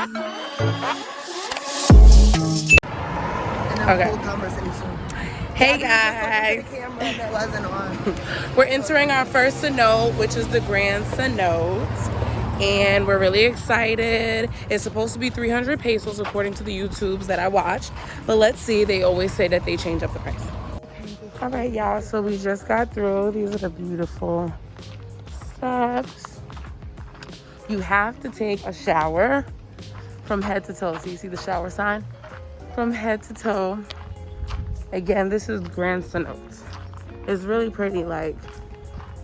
Okay. Hey guys. We're entering our first cenote, which is the Gran Cenote. And we're really excited. It's supposed to be 300 pesos according to the YouTubes that I watched. But let's see, they always say that they change up the price. All right, y'all, so we just got through. These are the beautiful steps. You have to take a shower from head to toe. So you see the shower sign? From head to toe. Again, this is Gran Cenote. It's really pretty. Like,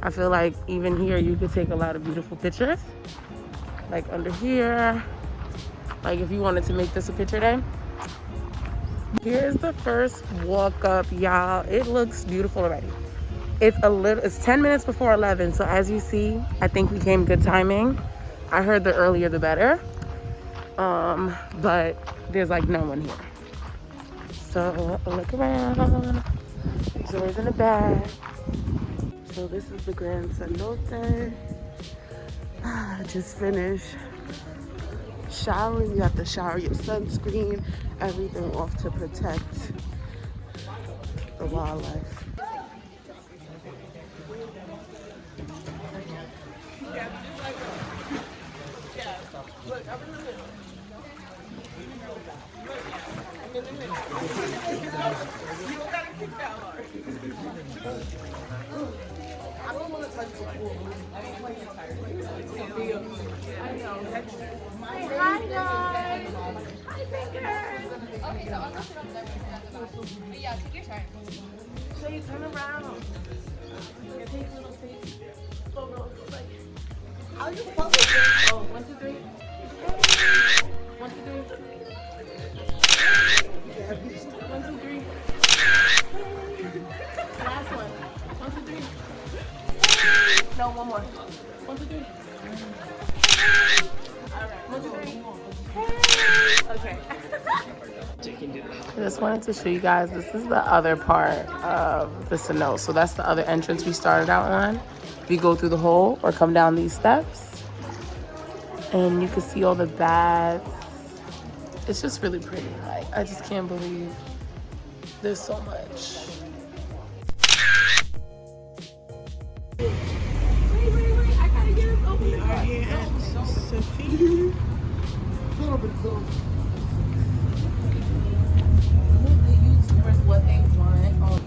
I feel like even here you could take a lot of beautiful pictures. Like under here, like if you wanted to make this a picture day. Here's the first walk up, y'all. It looks beautiful already. It's 10 minutes before 11, so as you see, I think we came good timing. I heard the earlier the better, but there's like no one here. So look around. Doors in the back. So this is the Gran Cenote. I just finished showering. You have to shower your sunscreen, everything off to protect the wildlife. I don't want to touch the pool. Hi guys. Hi fingers. Okay, so I'll sit on there. Yeah, take your time. So you turn around. Take a little face. How you follow this? Oh, 1, 2, 3. 1, 2, 3. 1, 2, 3. Last one. 1, 2, 3. No, one more. 1, 2, 3. All right. 1, 2, 3. Okay. I just wanted to show you guys, this is the other part of the cenote. So that's the other entrance we started out on. We go through the hole or come down these steps. And you can see all the bats. It's just really pretty. Like, I just can't believe there's so much. Wait, I gotta get us open. We are here at Sophie. The YouTubers what they want.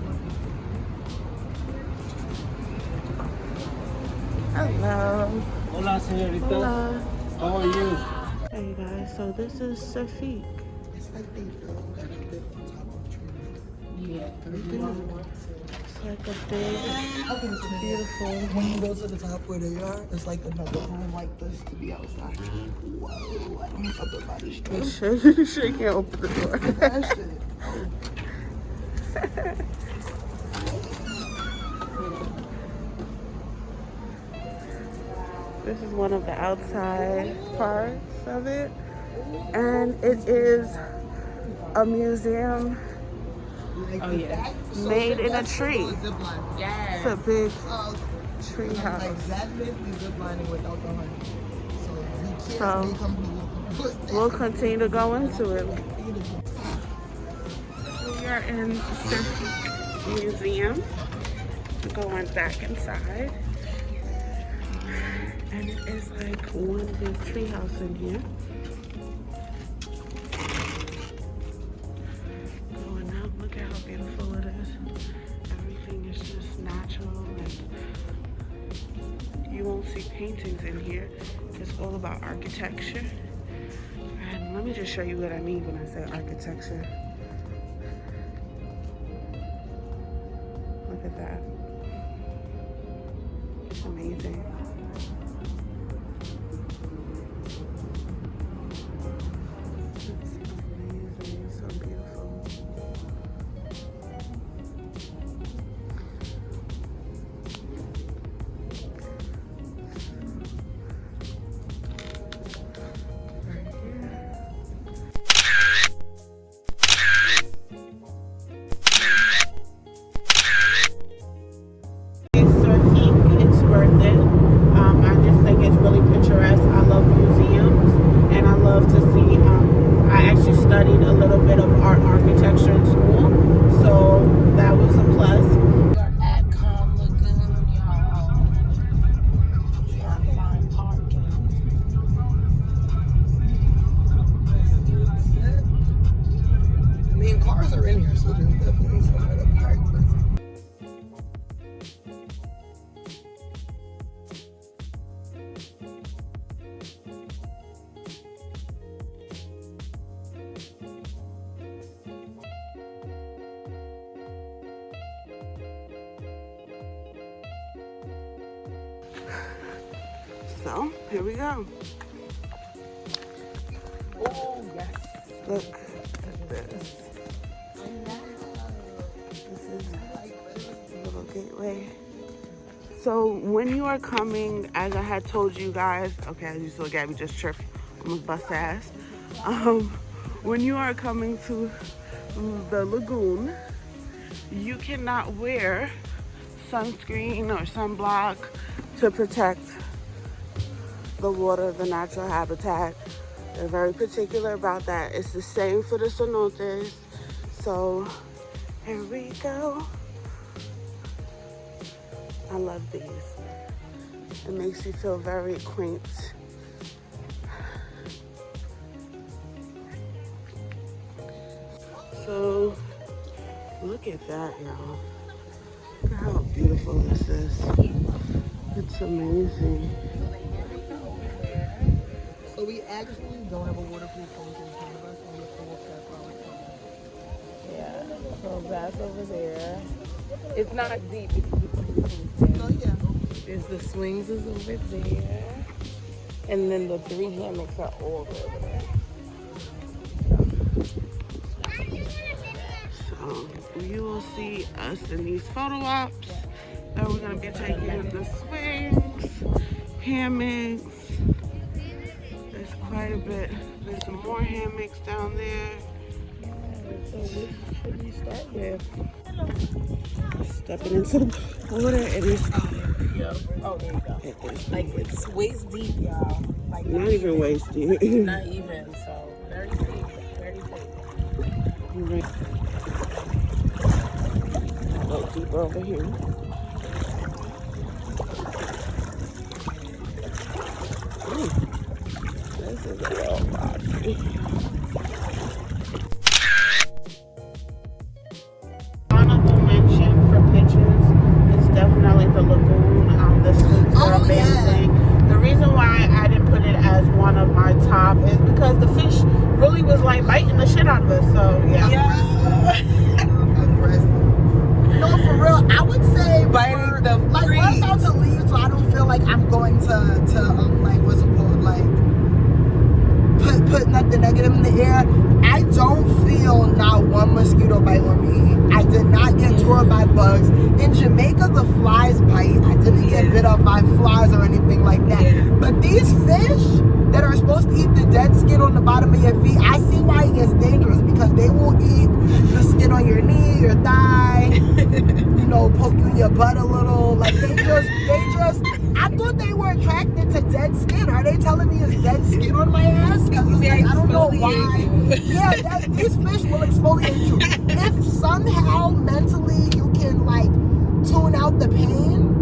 Hello. Hola, señorita. Hola. How are you? Hey guys, so this is Sophie. It's like they built everything on top of Trilogy. Yeah. Everything is It's like a big, beautiful. when you go to the top where they are, it's like another room like this to be outside. Whoa, I don't have upper body strength. You sure you can't open the door. That shit. This is one of the outside parts of it. And it is a museum made in a tree. Yes. It's a big tree house. Like that made me zip lining without the honey. So you can't become We'll continue to go into it. We are in the museum. Going back inside. And it is like one big tree house in here. Going out, look at how beautiful it is. Everything is just natural, and you won't see paintings in here. It's all about architecture. And let me just show you what I mean when I say architecture. Look at that. It's amazing. So here we go. Oh, yes. Look at this. This is a little gateway. So when you are coming, as I had told you guys, okay, as you saw Gabby just chirp, almost bust ass. When you are coming to the lagoon, you cannot wear sunscreen or sunblock to protect the water, the natural habitat. They're very particular about that. It's the same for the cenotes. So here we go. I love these. It makes you feel very quaint. So look at that, y'all. Look at how beautiful this is. It's amazing. So we actually don't have a waterproof phone in front of us, and we have to walk that far with phone. Yeah, so that's over there. It's not deep. So yeah. There's the swings is over there. And then the 3 hammocks are all over there. So you will see us in these photo ops that we're gonna be taking the swings, hammocks. There's quite a bit. There's some more hammocks down there. So what should we start with? Stepping into the water, it is cold. Oh, there you go. It is Like it's waist deep, y'all. Like not even waist deep. not even. So very safe. Very safe. Right. A little deeper over here. Ooh, this is a little rocky. Honorable mention for pictures is definitely the lagoon. The swings are amazing. Yeah. The reason why I didn't put it as one of my top is because the fish really was like biting the shit out of us. So yeah. Aggressive. No, for real. I would say Biting the like we're about to leave, so I don't feel like I'm going to like what's it called, like put nothing negative in the air. I don't feel not one mosquito bite on me. I did not get tore by bugs. In Jamaica, the flies bite. I didn't get bit up by flies or anything like that. But these fish that are supposed to eat the dead skin on the bottom of your feet, I see why it gets dangerous, because they will eat the skin on your knee, your thigh, you know, poke you in your butt a little. Like they just, I thought they were attracted to dead skin. Are they telling me it's dead skin on my ass? Because like, I don't know why. Yeah, these fish will exfoliate you. If somehow mentally you can like tune out the pain,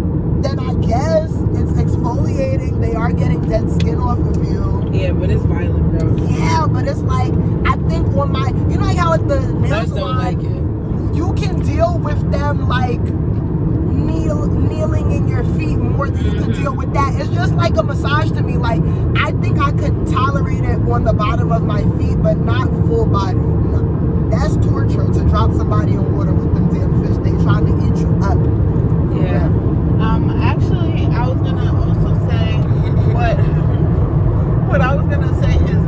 then I guess it's exfoliating. They are getting dead skin off of you. Yeah, but it's violent, bro. Yeah, but it's like, I think on my, you know like how at the nail salon, like it. You can deal with them like kneeling in your feet more than you can deal with that. It's just like a massage to me. Like, I think I could tolerate it on the bottom of my feet, but not full body. No. That's torture to drop somebody in water with them damn fish. They trying to eat you up. Yeah. Actually, I was gonna also say what I was gonna say is,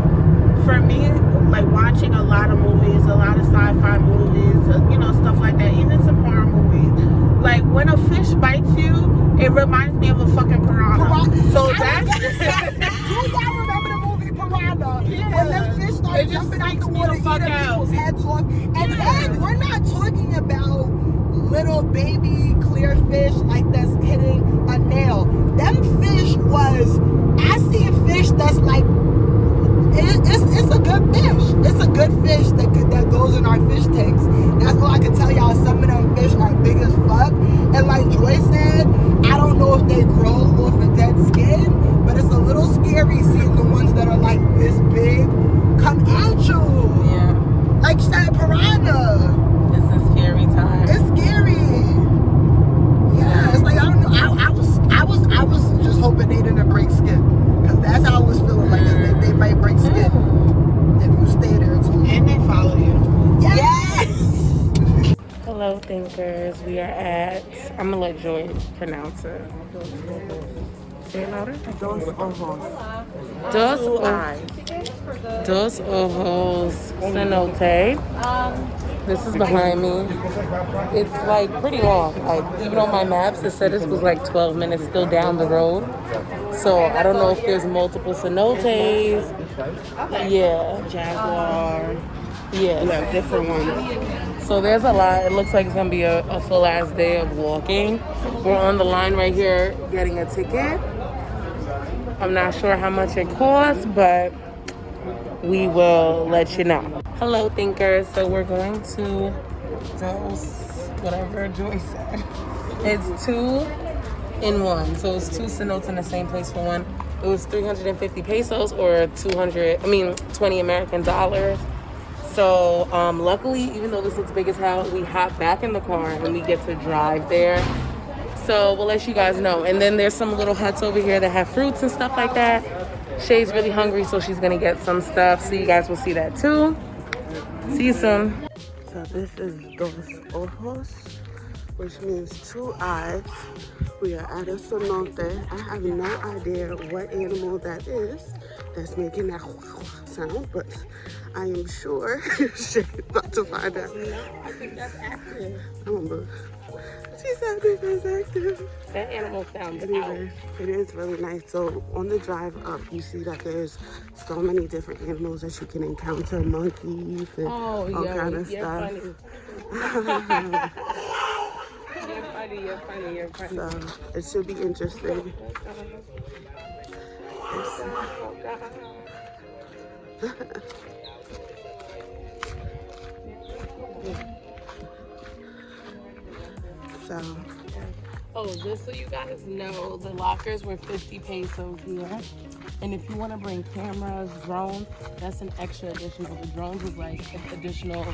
for me, like watching a lot of movies, a lot of sci-fi movies, you know, stuff like that, even some horror movies. Like when a fish bites you, it reminds me of a fucking piranha. So that's. Do y'all remember the movie Piranha? Yeah. When them fish start jumping out the water, eating people's heads off. And then we're not talking about little baby clear fish like that's hitting a nail. Them fish was, I see a fish that's like, it's a good fish. It's a good fish that goes in our fish tanks. That's all I can tell y'all. Some of them fish are big as fuck. And like Joy said, I don't know if they grow off of dead skin, but it's a little scary seeing the ones that are like this big come at you. Yeah. Like that piranha. It's a scary time. It's scary. Yeah, it's like I don't know. I was just hoping they didn't break skin, because that's how I was feeling like they might break skin if you stay there too. And they follow you. Yes. Hello, thinkers. We are at, I'm gonna let Joy pronounce it. Say it louder. Dos ojos. Dos, Two eyes. Dos Ojos Cenote. This is behind me. It's like pretty long. Like even on my maps, it said this was like 12 minutes still down the road. So I don't know if there's multiple cenotes. Yeah. Jaguar. Yeah. Yeah, different ones. So there's a lot. It looks like it's gonna be a full ass day of walking. We're on the line right here getting a ticket. I'm not sure how much it costs, but we will let you know. Hello, thinkers. So we're going to those, whatever Joy said. It's 2 in 1. So it's 2 cenotes in the same place for one. It was 350 pesos or 20 American dollars. So luckily, even though this looks big as hell, we hop back in the car and we get to drive there. So we'll let you guys know. And then there's some little huts over here that have fruits and stuff like that. Shay's really hungry, so she's gonna get some stuff. So you guys will see that too. See you soon. So this is Dos Ojos, which means 2 eyes. We are at a cenote. I have no idea what animal that is that's making that sound, but I am sure she's about to find out. I think that's active. She said it is active. That animal sounds out. It is really nice. So on the drive up, you see that there's so many different animals that you can encounter, monkeys and all kind of stuff. You're funny. So it should be interesting. Just so you guys know, the lockers were 50 pesos here. And if you want to bring cameras, drones, that's an extra addition. But the drones was like an additional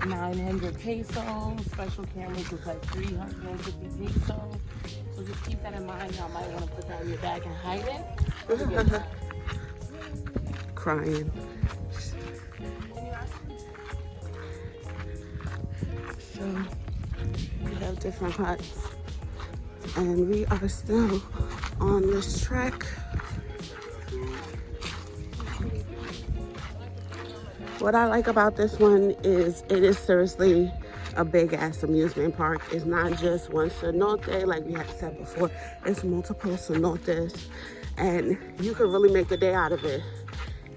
900 pesos. Special cameras was like 350 pesos. So just keep that in mind. Y'all might want to put that in your bag and hide it. Crying. So we have different huts. And we are still on this trek. What I like about this one is it is seriously a big ass amusement park. It's not just one cenote like we had said before. It's multiple cenotes and you can really make a day out of it.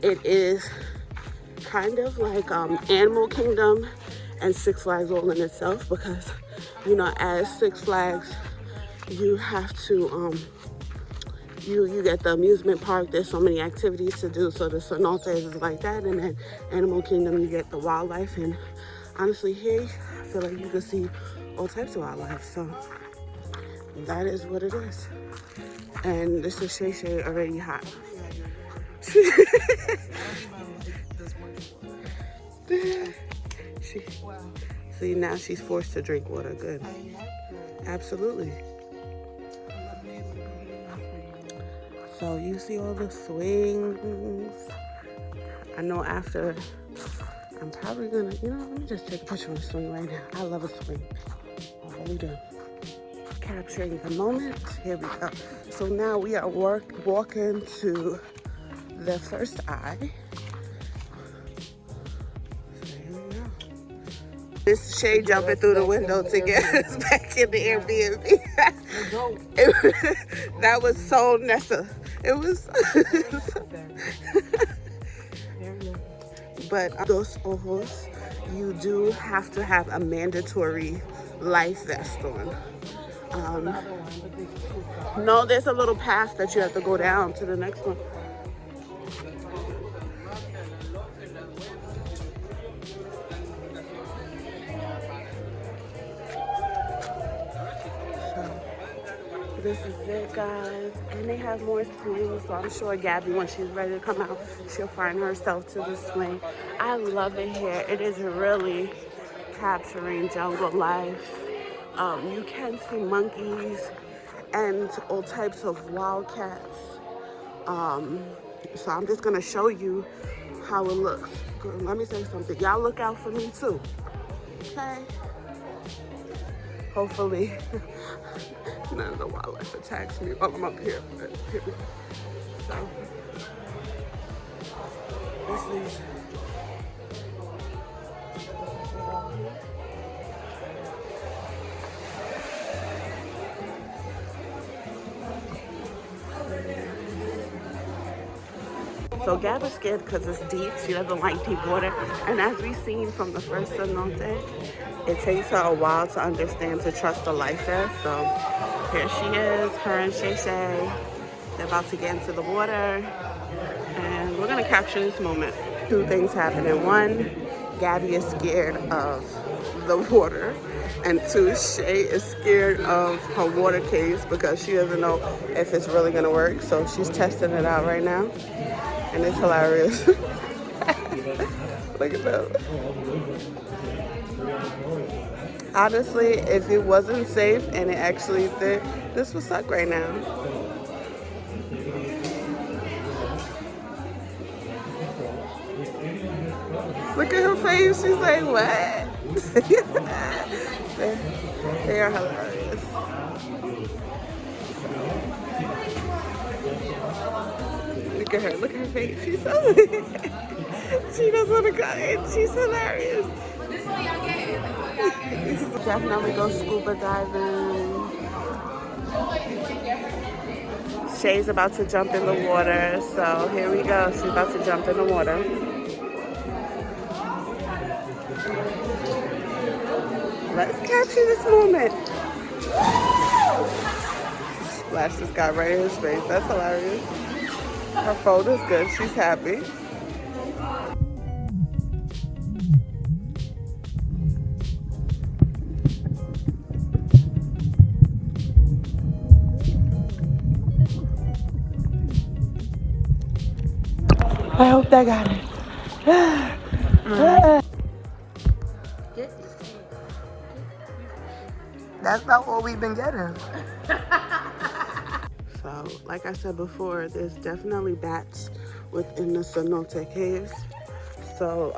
It is kind of like Animal Kingdom and Six Flags all in itself, because you know, as Six Flags you have to you get the amusement park. There's so many activities to do. So the cenotes is like that, and then Animal Kingdom you get the wildlife. And honestly, here I feel like you can see all types of wildlife. So that is what it is. And this is Shay Shay already hot. See, now she's forced to drink water. Good. Absolutely. So you see all the swings. I know after, I'm probably gonna, let me just take a picture of a swing right now. I love a swing. I really do. Capturing the moment. Here we go. So now we are walking to the first eye. So here we go. This Shay jumping through the window to get us back in the Airbnb. That was so Nessa. It was. But Dos Ojos, you do have to have a mandatory life vest on. No, there's a little path that you have to go down to the next one. This is it, guys, and they have more swings, so I'm sure Gabby, when she's ready to come out, she'll find herself to the swing. I love it here. It is really capturing jungle life. You can see monkeys and all types of wildcats. So I'm just gonna show you how it looks. Let me say something. Y'all look out for me too, okay? Hopefully none of the wildlife attacks me while I'm up here. But here we go. So this is so Gab is scared because it's deep. She doesn't like deep water. And as we've seen from the first cenote, it takes her a while to understand to trust the life vest. So here she is, her and Shay Shay. They're about to get into the water. And we're going to capture this moment. Two things happening. One, Gabby is scared of the water. And two, Shay is scared of her water case because she doesn't know if it's really going to work. So she's testing it out right now. And it's hilarious. Look at that. Honestly, if it wasn't safe and it actually fit, this would suck right now. Look at her face. She's like, what? They are hilarious. Look at her. Look at her face. She's so... she doesn't want to go in. She's hilarious. Definitely go scuba diving. Shay's about to jump in the water. So here we go. She's about to jump in the water. Let's capture this moment. Splash this guy right in his face. That's hilarious. Her phone is good. She's happy. I hope that got it. That's not what we've been getting. So, like I said before, there's definitely bats within the cenote caves. So,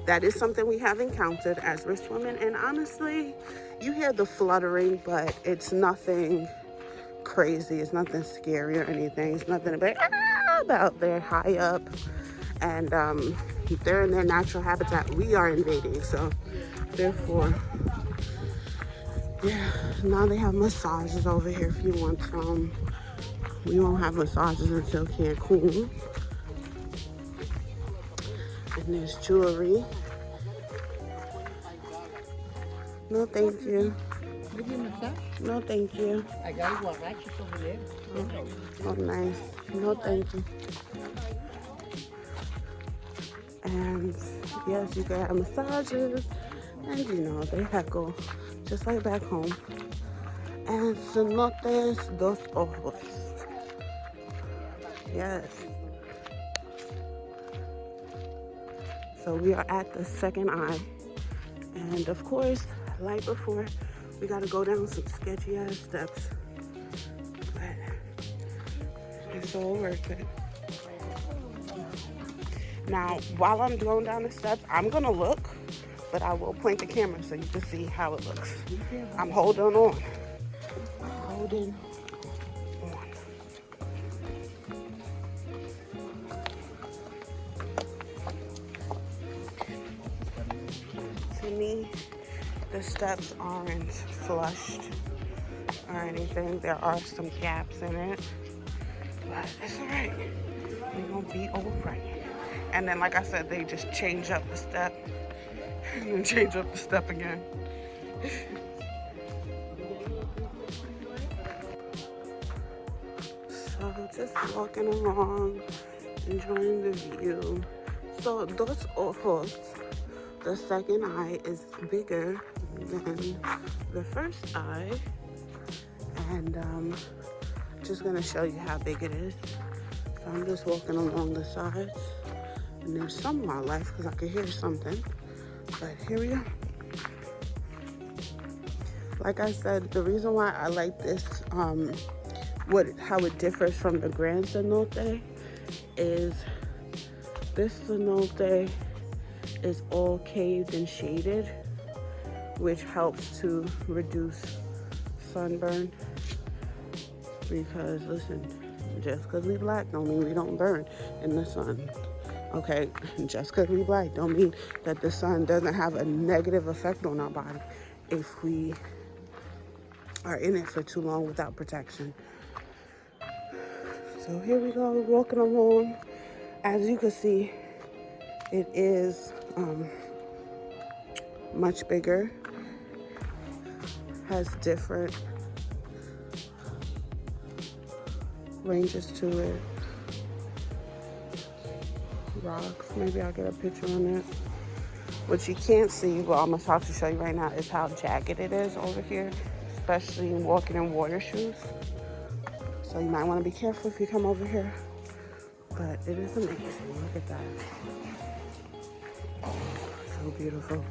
that is something we have encountered as we're swimming. And honestly, you hear the fluttering, but it's nothing crazy. It's nothing scary or anything. It's nothing about they're high up. And they're in their natural habitat. We are invading. So, therefore... yeah, now they have massages over here if you want some. We won't have massages until CANCUN. And there's jewelry. No, thank you. No, thank you. I got guaraches over there. Oh, nice. No, thank you. And yes, you can have massages. And you know, they heckle just like back home. And cenotes dos ojos. Yes. So we are at the second eye. And of course, like before, we gotta go down some sketchy ass steps. But it's all worth it. Now, while I'm going down the steps, I'm gonna look, but I will point the camera so you can see how it looks. I'm holding on. Holding on. To me, the steps aren't flushed or anything. There are some gaps in it, but it's all right. We're gonna be all right. And then, like I said, they just change up the step and then change up the step again. So just walking along, enjoying the view. So dos ojos, the second eye, is bigger than the first eye. And just gonna show you how big it is. So I'm just walking along the sides. And there's some wildlife because I could hear something. But here we are. Like I said, the reason why I like this, how it differs from the Gran Cenote is this cenote is all caved and shaded, which helps to reduce sunburn. Because listen, just because we black don't mean we don't burn in the sun. Okay, just because we black don't mean that the sun doesn't have a negative effect on our body if we are in it for too long without protection. So here we go, walking along. As you can see, it is much bigger, has different ranges to it. Rocks, maybe I'll get a picture on it. What you can't see, but I'm about to show you right now, is how jagged it is over here, especially walking in water shoes. So you might want to be careful if you come over here. But it is amazing. Look at that. So beautiful.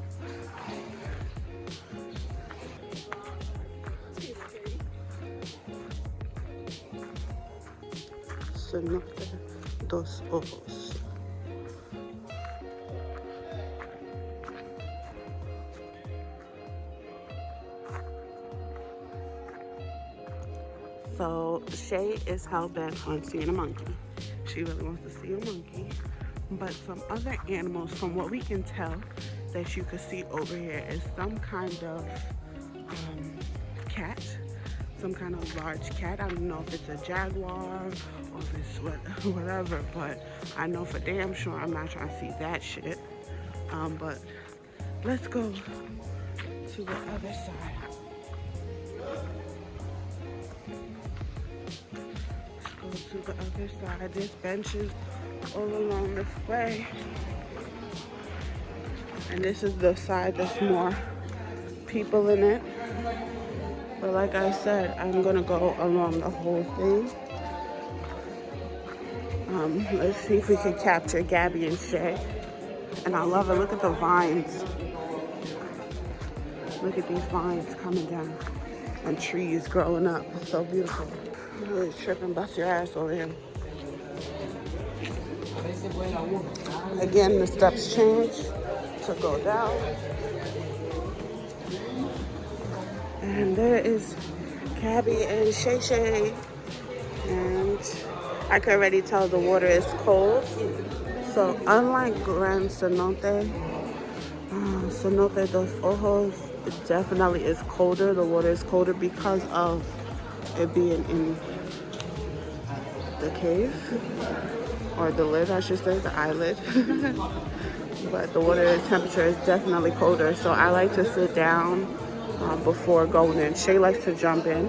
Cenote dos Ojos. So Shay is hell bent on seeing a monkey. She really wants to see a monkey. But some other animals, from what we can tell, that you could see over here is some kind of cat. Some kind of large cat. I don't know if it's a jaguar or if it's whatever, but I know for damn sure I'm not trying to see that shit. But let's go to the other side. Go to the other side. There's benches all along this way. And this is the side that's more people in it. But like I said, I'm gonna go along the whole thing. Let's see if we can capture Gabby and Shay. And I love it. Look at the vines. Look at these vines coming down. And trees growing up. It's so beautiful. Really tripping, bust your ass over here. Again, the steps change to go down. And there is Gabby and Shay Shay. And I can already tell the water is cold. So unlike Gran Cenote, Cenote dos Ojos, it definitely is colder. The water is colder because of it being in the cave, or the lid, I should say, the eyelid. But the water temperature is definitely colder, so I like to sit down before going in. Shay likes to jump in,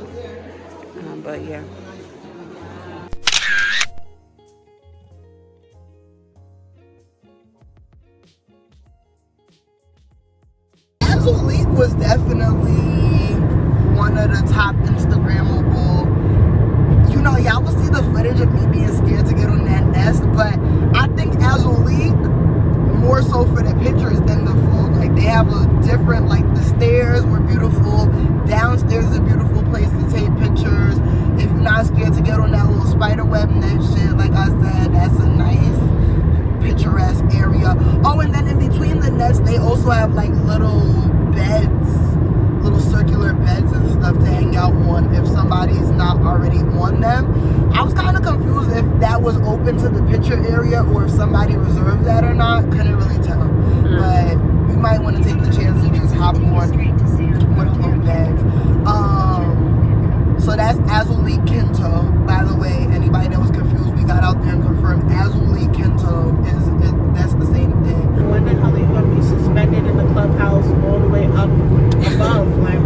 but yeah. Azulik was definitely one of the top Instagrammable. You know, y'all will see the footage of me being scared to get on that nest, but I think Azulik more so for the pictures than the food. Like, they have a different, like, the stairs were beautiful. Downstairs is a beautiful place to take pictures. If you're not scared to get on that little spider web net shit, like I said, that's a nice picturesque area. Oh, and then in between the nets, they also have like little beds, little circular beds and stuff to hang out on if somebody's not already on them. I was kind of confused if that was open to the picture area or if somebody reserved that or not. Couldn't really tell. But you might want to take the chance to just hop on one of those beds. So that's Azulik Kin Toh. By the way, anybody that was confused, we got out there and confirmed Azulik Kin Toh that's the same thing. When the hell are you gonna be suspended in the clubhouse all the way up above? Like,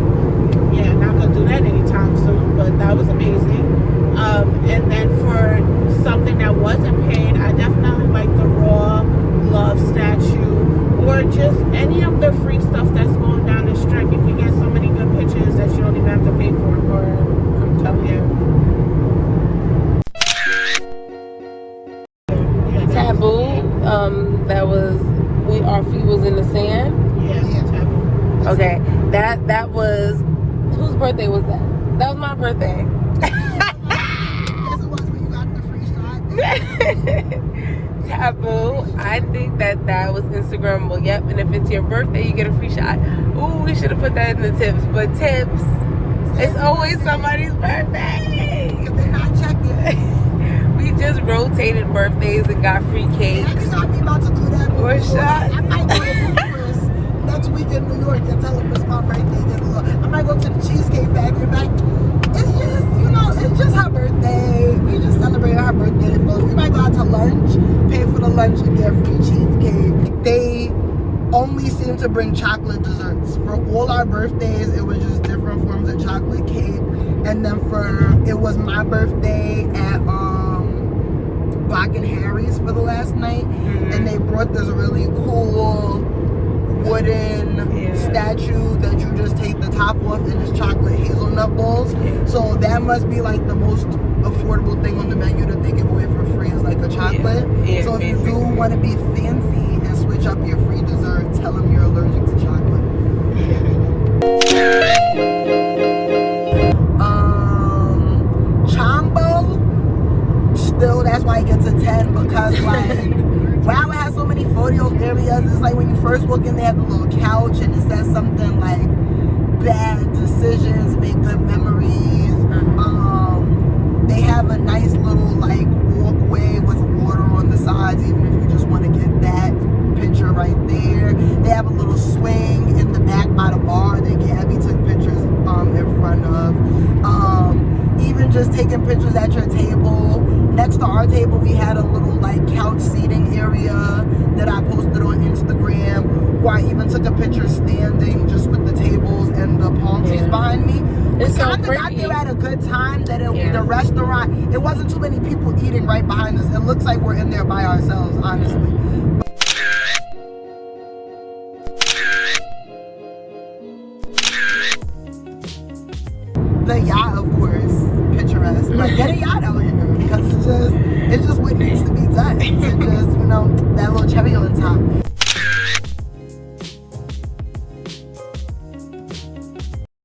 yeah, not gonna do that anytime soon, but that was amazing. And then for something that wasn't paid, I definitely like the raw love statue, or just any of the free stuff that's going down the strip. You can get so many good pictures that you don't even have to pay for it, or I'm telling you. Taboo, that was, our feet was in the sand. Yeah, Taboo. Okay, that was, whose birthday was that? That was my birthday. Yes, it was when you got the free shot. Taboo, I think that was Instagrammable. Yep, and if it's your birthday, you get a free shot. Ooh, we should have put that in the tips. But tips, It's always somebody's birthday. If they're not checking. We just rotated birthdays and got free cakes. I think I'll be about to do that. Or shots. I might go to Chris next week in New York and tell him it's my birthday. I might go to the Cheesecake Factory. Like, it's just, you know, it's just her birthday. We just celebrate her birthday. So we might go out to lunch, pay for the lunch, and get free cheesecake. They only seem to bring chocolate desserts. For all our birthdays, it was just different forms of chocolate cake. And then it was my birthday at Black and Harry's for the last night. And they brought this really cool wooden statue that you just take the top off, and it's chocolate hazelnut balls. So that must be like the most affordable thing on the menu that they give away for free is like a chocolate. So if you do want to be fancy and switch up your free dessert, tell them you're allergic to chocolate. Chambao, still, that's why it gets a 10, because like wow, it has so many photo areas. It's like when you first walk in, they have a little couch and it says something like bad decisions make good memories. They have a nice little like walkway with water on the sides, even if you just want to get that picture right there. They have a little swing in the back by the bar that Gabby took pictures in front of. Even just taking pictures at your table. Next to our table, we had a little like couch seating area that I posted on Instagram, where I even took a picture standing just with the tables and the palm trees behind me. We kind of got there at a good time that the restaurant, it wasn't too many people eating right behind us. It looks like we're in there by ourselves, honestly. The yacht, of course, picturesque. Like, get a yacht out here because it's just what needs to be done. To just, you know, that little